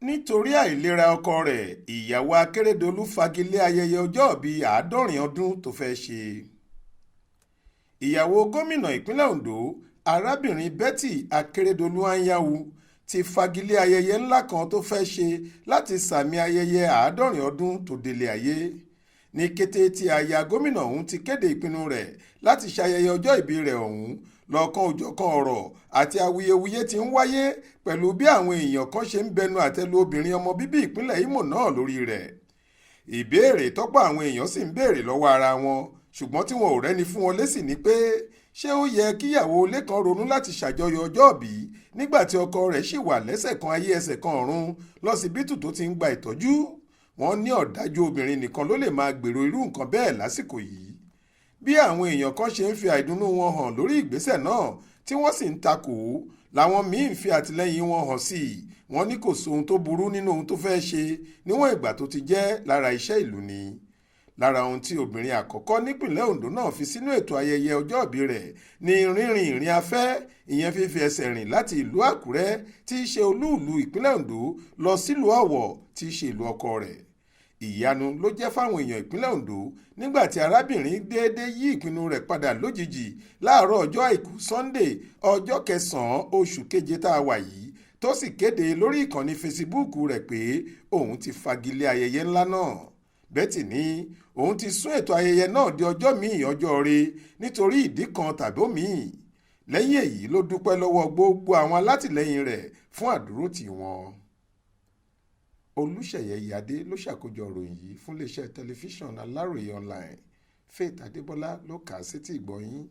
nítorí àìlera ọkọ rẹ̀ ìyàwó Akeredolu fagilé ayẹyẹ ọjọ́bí àádọ́rin ọdún tó fẹ́ ṣe. ìyàwó gómìnà ìpínlẹ̀ Ondo arábìnrin Betty Akeredolu Iyawo ti fagilé ayẹyẹ ńlá kan tó fẹ́ ṣe láti sàmì ayẹyẹ àádọ́rin ọdún tó délé ayé. ní kété tí aya gómìnà ọ̀hún ti kéde ìpinnu rẹ̀ láti ṣayẹyẹ ọjọ́ ìbí rẹ̀ ọ̀hún lọ́kàn òjọ̀kan ọ̀rọ̀ àti awuyewuye ti ń wáyé pẹ̀lú bí àwọn èèyàn kan ṣe ń bẹnu àtẹ́lu obìnrin ọmọ bíbí ìpínlẹ̀ Imo náà lórí rẹ̀. ìbéèrè tọ́pọ̀ àwọn èèyàn sì ń béèrè lọ́wọ́ ara wọn ṣùgbọ́n tí wọn ò rẹ́ni fún wọn lésì ni pé ṣé ó yẹ kíyàwó ilé kan ronú láti ṣàjọyọ̀ ọjọ́bí nígbà tí ọkọ rẹ̀ ṣì wà lẹ́sẹ̀ kan ayé ẹsẹ̀ kan ọ̀run lọ́sibítù tó ti ń gba ìtọ́jú. wọ́n ní ọ̀dájú obìnrin nìkan ló lè máa gbèrò irú nǹkan bẹ́ẹ̀ lásìkò yìí. bí àwọn èèyàn kan ṣe ń fi àìdùnnú wọn hàn lórí ìgbésẹ̀ náà tí wọ́n sì ń takò ó làwọn míín ń fi àtìlẹ́yìn wọn hàn sí i. wọ́n ní kò sóhun tó burú nínú ohun tó fẹ́ ṣe níwọ̀n ìgbà tó ti jẹ́ lára iṣẹ́ ìlú ni. lára ohun tí obìnrin àkọ́kọ́ nípìnlẹ̀ Ondo náà fi sínú ètò ayẹyẹ ọjọ́bí rẹ̀ ní rínrin ìrìn afẹ́, ìyẹn fífi ẹsẹ̀ rìn láti ìlú Àkúrẹ́ tí í ṣe olúùlú ìpínlẹ̀ Ondo lọ sílùú Ọ̀wọ̀ tí í ṣe ìlú ọkọ rẹ̀. ìyanu ló jẹ́ fáwọn èèyàn ìpínlẹ̀ Ondo nígbà tí arábìnrin déédé yí ìpinnu rẹ̀ padà lójijì láàárọ̀ ọjọ́ àìkú Sunday ọjọ́ 9 oṣù keje tá a wà yìí tó sì kéde lórí ìkànnì Facebook rẹ̀ pé òun ti fagilé ayẹyẹ ńlá náà. Betty ní òun ti sún ètò ayẹyẹ náà di ọjọ́ míì ọjọ́ rẹ̀ nítorí ìdí kan tàbí òmíì. lẹ́yìn èyí ló dúpẹ́ lọ́wọ́ gbogbo àwọn alátìlẹyìn rẹ̀ fún àdúrótì wọn. Olúṣèyẹ Ìyádé ló ṣàkójọ ìròyìn yìí fún iléeṣẹ́ tẹlifíṣàn Aláròye online. Faith Adébọ́lá ló kà á sétí ìgbọ́ yín.